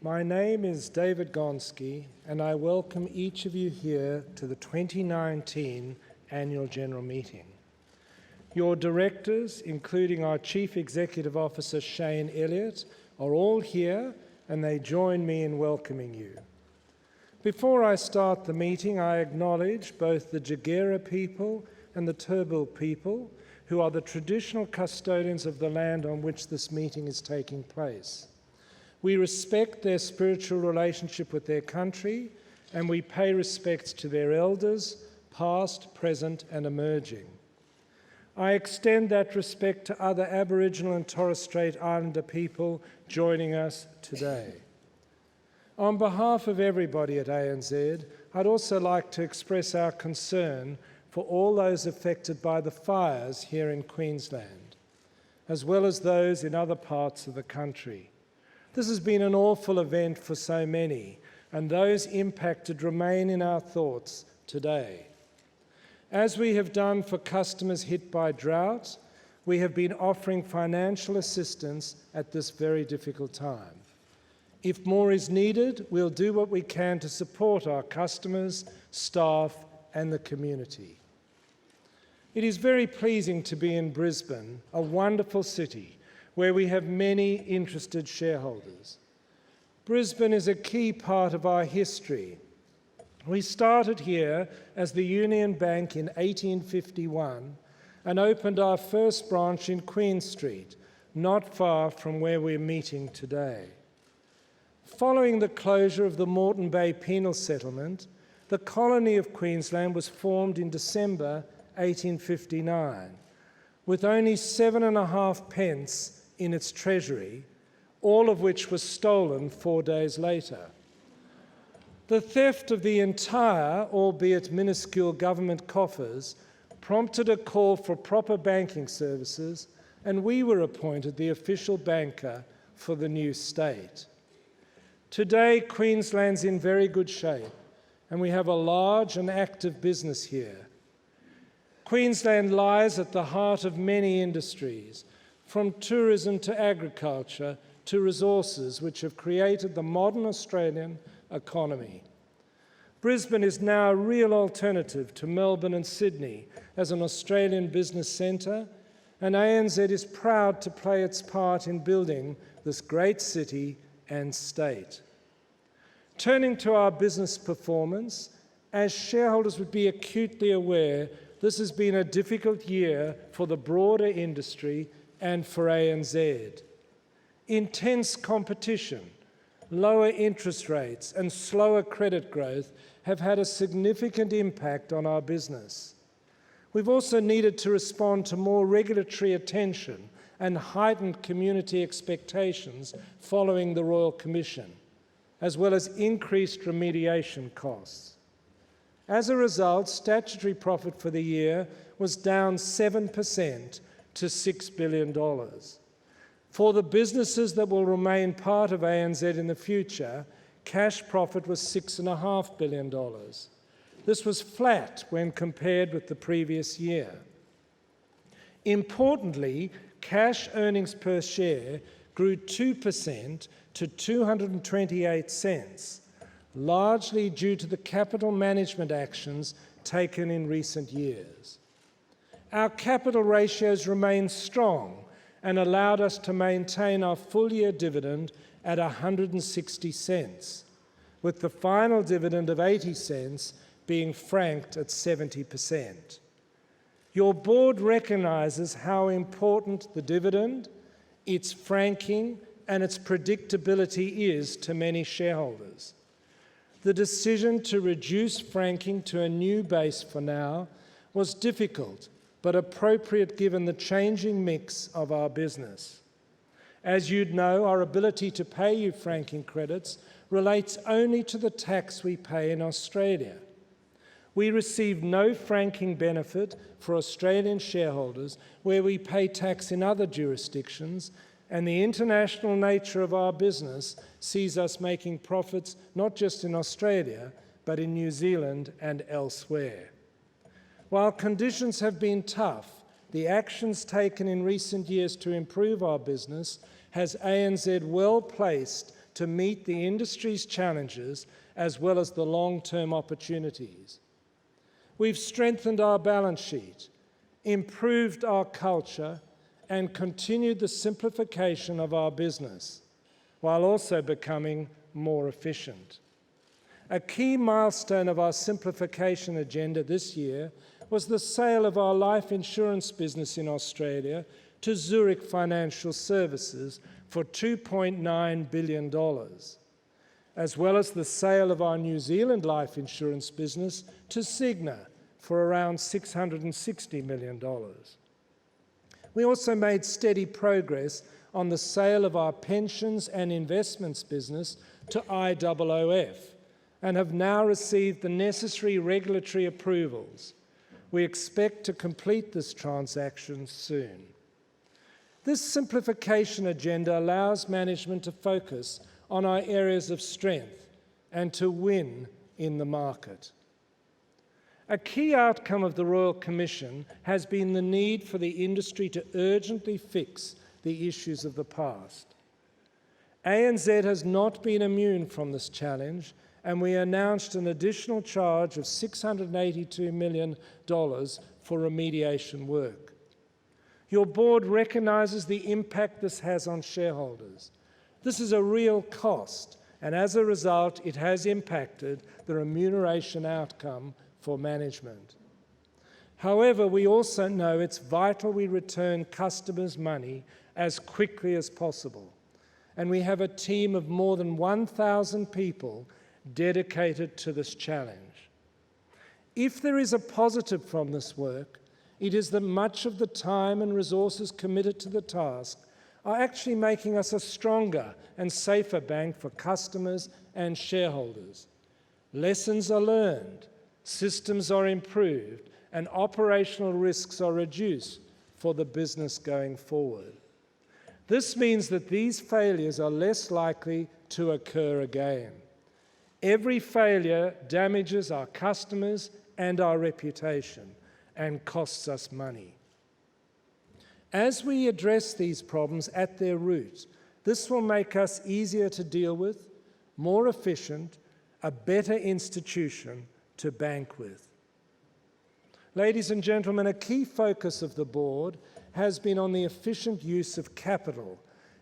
My name is David Gonski, and I welcome each of you here to the 2019 Annual General Meeting. Your directors, including our Chief Executive Officer Shane Elliott, are all here, and they join me in welcoming you. Before I start the meeting, I acknowledge both the Jagera people and the Turrbal people, who are the traditional custodians of the land on which this meeting is taking place. We respect their spiritual relationship with their country, and we pay respects to their elders, past, present, and emerging. I extend that respect to other Aboriginal and Torres Strait Islander people joining us today. On behalf of everybody at ANZ, I'd also like to express our concern for all those affected by the fires here in Queensland, as well as those in other parts of the country. This has been an awful event for so many, and those impacted remain in our thoughts today. As we have done for customers hit by drought, we have been offering financial assistance at this very difficult time. If more is needed, we'll do what we can to support our customers, staff, and the community. It is very pleasing to be in Brisbane, a wonderful city, where we have many interested shareholders. Brisbane is a key part of our history. We started here as the Union Bank in 1851 and opened our first branch in Queen Street, not far from where we're meeting today. Following the closure of the Moreton Bay Penal Settlement, the colony of Queensland was formed in December 1859, with only 7.5 pence in its treasury, all of which was stolen 4 days later. The theft of the entire, albeit minuscule, government coffers prompted a call for proper banking services, and we were appointed the official banker for the new state. Today, Queensland's in very good shape, and we have a large and active business here. Queensland lies at the heart of many industries, from tourism to agriculture to resources, which have created the modern Australian economy. Brisbane is now a real alternative to Melbourne and Sydney as an Australian business centre, and ANZ is proud to play its part in building this great city and state. Turning to our business performance, as shareholders would be acutely aware, this has been a difficult year for the broader industry and for ANZ. Intense competition, lower interest rates, and slower credit growth have had a significant impact on our business. We've also needed to respond to more regulatory attention and heightened community expectations following the Royal Commission, as well as increased remediation costs. As a result, statutory profit for the year was down 7% to $6 billion. For the businesses that will remain part of ANZ in the future, cash profit was $6.5 billion. This was flat when compared with the previous year. Importantly, cash earnings per share grew 2% to 228 cents, largely due to the capital management actions taken in recent years. Our capital ratios remain strong and allowed us to maintain our full-year dividend at 160 cents, with the final dividend of 80 cents being franked at 70%. Your board recognises how important the dividend, its franking, and its predictability is to many shareholders. The decision to reduce franking to a new base for now was difficult, but appropriate given the changing mix of our business. As you'd know, our ability to pay you franking credits relates only to the tax we pay in Australia. We receive no franking benefit for Australian shareholders where we pay tax in other jurisdictions, and the international nature of our business sees us making profits not just in Australia, but in New Zealand and elsewhere. While conditions have been tough, the actions taken in recent years to improve our business has ANZ well placed to meet the industry's challenges as well as the long-term opportunities. We've strengthened our balance sheet, improved our culture, and continued the simplification of our business, while also becoming more efficient. A key milestone of our simplification agenda this year was the sale of our life insurance business in Australia to Zurich Financial Services for $2.9 billion, as well as the sale of our New Zealand life insurance business to Cigna for around $660 million. We also made steady progress on the sale of our pensions and investments business to IOOF and have now received the necessary regulatory approvals. We expect to complete this transaction soon. This simplification agenda allows management to focus on our areas of strength and to win in the market. A key outcome of the Royal Commission has been the need for the industry to urgently fix the issues of the past. ANZ has not been immune from this challenge, and we announced an additional charge of $682 million for remediation work. Your board recognises the impact this has on shareholders. This is a real cost, and as a result, it has impacted the remuneration outcome for management. However, we also know it's vital we return customers' money as quickly as possible, and we have a team of more than 1,000 people dedicated to this challenge. If there is a positive from this work, it is that much of the time and resources committed to the task are actually making us a stronger and safer bank for customers and shareholders. Lessons are learned, systems are improved, and operational risks are reduced for the business going forward. This means that these failures are less likely to occur again. Every failure damages our customers and our reputation and costs us money. As we address these problems at their root, this will make us easier to deal with, more efficient, a better institution to bank with. Ladies and gentlemen, a key focus of the board has been on the efficient use of capital,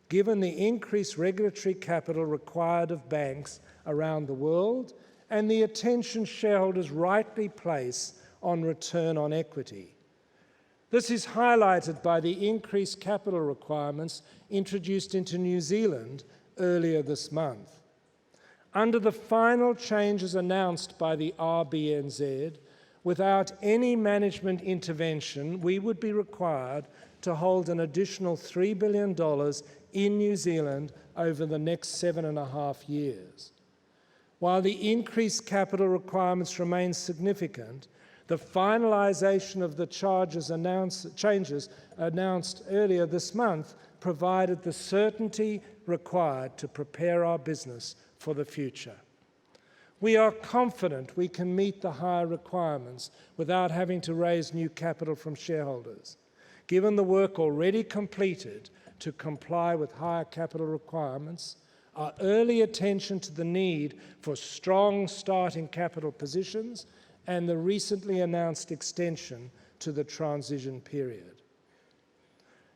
given the increased regulatory capital required of banks around the world and the attention shareholders rightly place on return on equity. This is highlighted by the increased capital requirements introduced into New Zealand earlier this month. Under the final changes announced by the RBNZ, without any management intervention, we would be required to hold an additional $3 billion in New Zealand over the next 7.5 years. While the increased capital requirements remain significant, the finalisation of the changes announced earlier this month provided the certainty required to prepare our business for the future. We are confident we can meet the higher requirements without having to raise new capital from shareholders. Given the work already completed to comply with higher capital requirements, our early attention to the need for strong starting capital positions, and the recently announced extension to the transition period.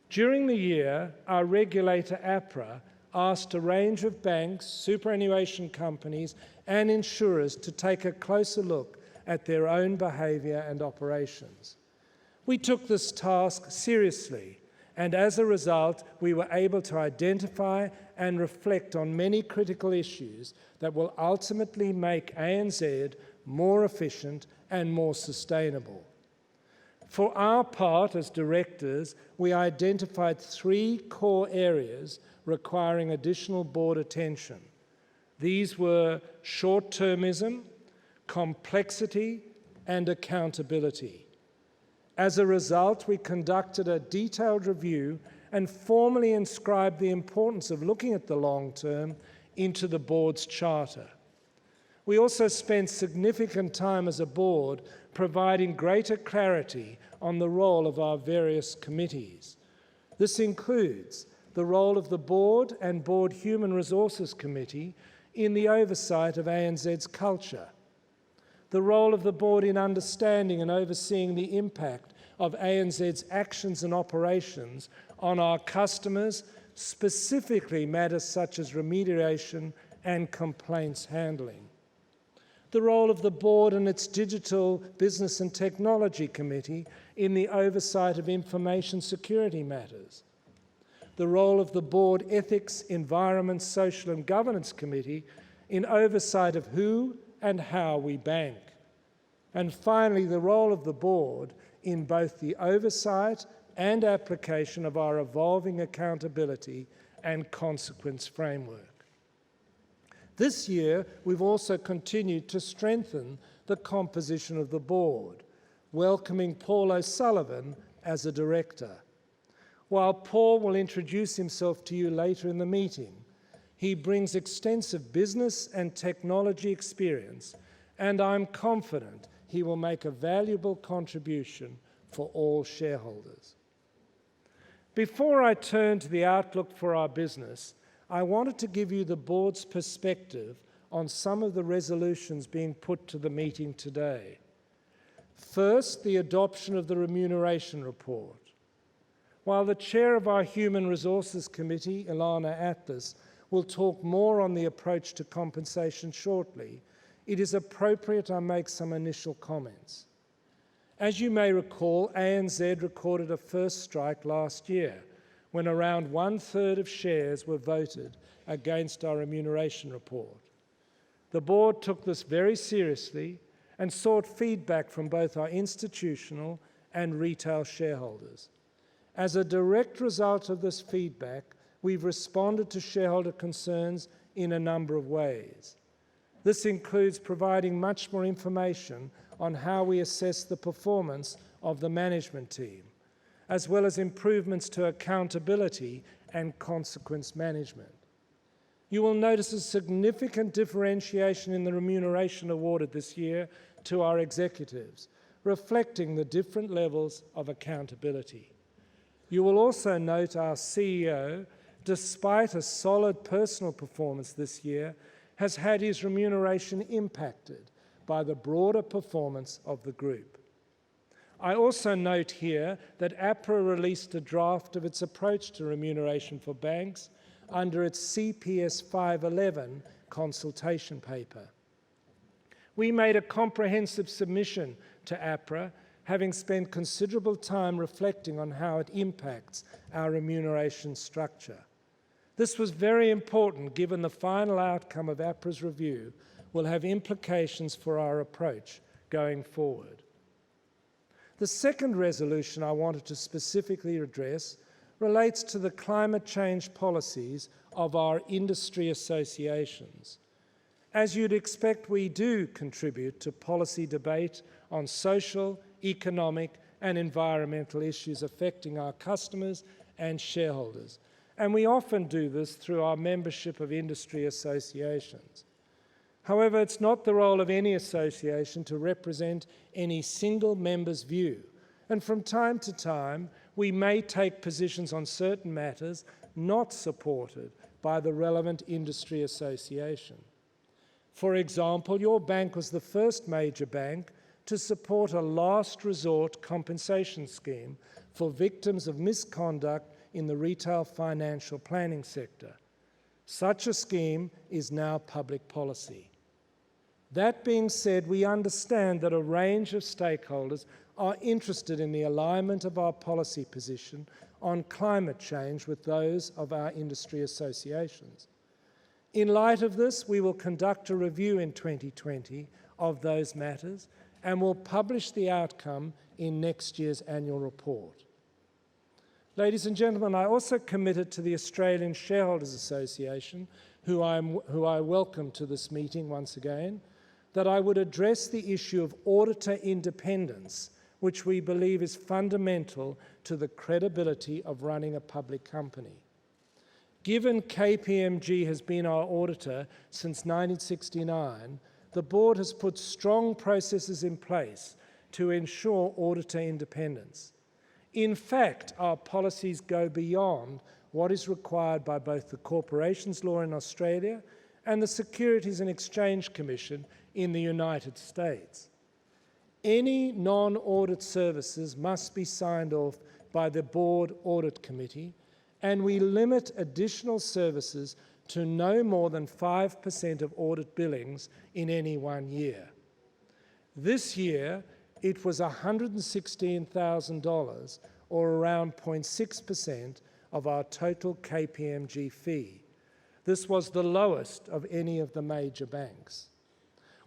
During the year, our regulator, APRA, asked a range of banks, superannuation companies, and insurers to take a closer look at their own behaviour and operations. We took this task seriously, and as a result, we were able to identify and reflect on many critical issues that will ultimately make ANZ more efficient and more sustainable. For our part as directors, we identified 3 core areas requiring additional board attention. These were short-termism, complexity, and accountability. As a result, we conducted a detailed review and formally inscribed the importance of looking at the long term into the board's charter. We also spent significant time as a board providing greater clarity on the role of our various committees. This includes the the role of the Board and Board Human Resources Committee in the oversight of ANZ's culture, the role of the Board in understanding and overseeing the impact of ANZ's actions and operations on our customers, specifically matters such as remediation and complaints handling, the role of the Board and its Digital Business and Technology Committee in the oversight of information security matters, the role of the Board Ethics, Environment, Social and Governance Committee in oversight of who and how we bank, and finally the role of the Board in both the oversight and application of our evolving accountability and consequence framework. This year, we've also continued to strengthen the composition of the Board, welcoming Paul O'Sullivan as a Director. While Paul will introduce himself to you later in the meeting, he brings extensive business and technology experience, and I'm confident he will make a valuable contribution for all shareholders. Before I turn to the outlook for our business, I wanted to give you the Board's perspective on some of the resolutions being put to the meeting today. First, the adoption of the remuneration report. While the chair of our Human Resources Committee, Ilana Atlas, will talk more on the approach to compensation shortly, it is appropriate I make some initial comments. As you may recall, ANZ recorded a first strike last year, when around 1/3 of shares were voted against our remuneration report. The Board took this very seriously and sought feedback from both our institutional and retail shareholders. As a direct result of this feedback, we've responded to shareholder concerns in a number of ways. This includes providing much more information on how we assess the performance of the management team, as well as improvements to accountability and consequence management. You will notice a significant differentiation in the remuneration awarded this year to our executives, reflecting the different levels of accountability. You will also note our CEO, despite a solid personal performance this year, has had his remuneration impacted by the broader performance of the group. I also note here that APRA released a draft of its approach to remuneration for banks under its CPS 511 consultation paper. We made a comprehensive submission to APRA, having spent considerable time reflecting on how it impacts our remuneration structure. This was very important given the final outcome of APRA's review will have implications for our approach going forward. The second resolution I wanted to specifically address relates to the climate change policies of our industry associations. As you'd expect, we do contribute to policy debate on social, economic and environmental issues affecting our customers and shareholders, and we often do this through our membership of industry associations. However, it's not the role of any association to represent any single member's view, and from time to time, we may take positions on certain matters not supported by the relevant industry association. For example, your bank was the first major bank to support a last resort compensation scheme for victims of misconduct in the retail financial planning sector. Such a scheme is now public policy. That being said, we understand that a range of stakeholders are interested in the alignment of our policy position on climate change with those of our industry associations. In light of this, we will conduct a review in 2020 of those matters and will publish the outcome in next year's annual report. Ladies and gentlemen, I also committed to the Australian Shareholders Association, who I welcome to this meeting once again, that I would address the issue of auditor independence, which we believe is fundamental to the credibility of running a public company. Given KPMG has been our auditor since 1969, the Board has put strong processes in place to ensure auditor independence. In fact, our policies go beyond what is required by both the corporations law in Australia and the Securities and Exchange Commission in the United States. Any non-audit services must be signed off by the Board Audit Committee, and we limit additional services to no more than 5% of audit billings in any 1 year. This year, it was $116,000, or around 0.6% of our total KPMG fee. This was the lowest of any of the major banks.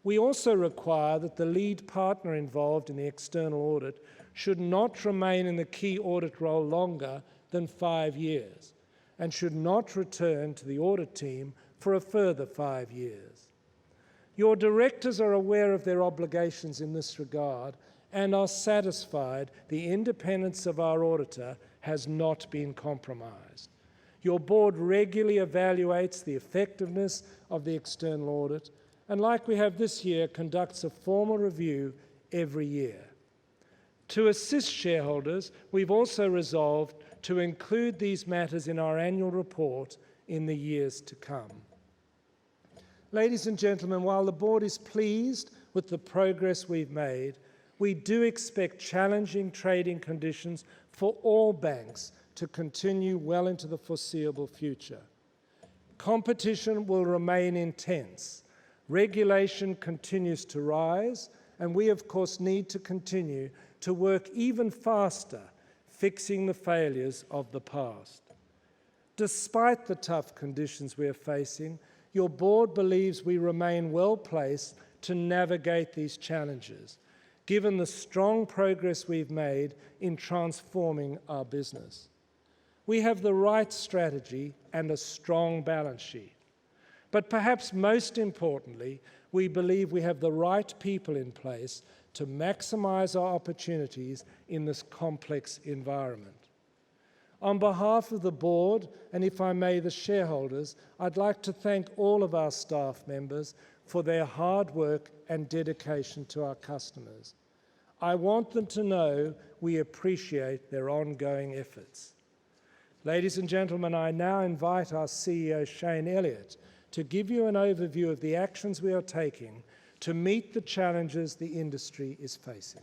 We also require that the lead partner involved in the external audit should not remain in the key audit role longer than 5 years and should not return to the audit team for a further 5 years. Your directors are aware of their obligations in this regard and are satisfied the independence of our auditor has not been compromised. Your board regularly evaluates the effectiveness of the external audit and, like we have this year, conducts a formal review every year. To assist shareholders, we've also resolved to include these matters in our annual report in the years to come. Ladies and gentlemen, while the board is pleased with the progress we've made, we do expect challenging trading conditions for all banks to continue well into the foreseeable future. Competition will remain intense. Regulation continues to rise, and we, of course, need to continue to work even faster, fixing the failures of the past. Despite the tough conditions we are facing, your board believes we remain well placed to navigate these challenges, given the strong progress we've made in transforming our business. We have the right strategy and a strong balance sheet. But perhaps most importantly, we believe we have the right people in place to maximize our opportunities in this complex environment. On behalf of the board, and if I may, the shareholders, I'd like to thank all of our staff members for their hard work and dedication to our customers. I want them to know we appreciate their ongoing efforts. Ladies and gentlemen, I now invite our CEO, Shane Elliott, to give you an overview of the actions we are taking to meet the challenges the industry is facing.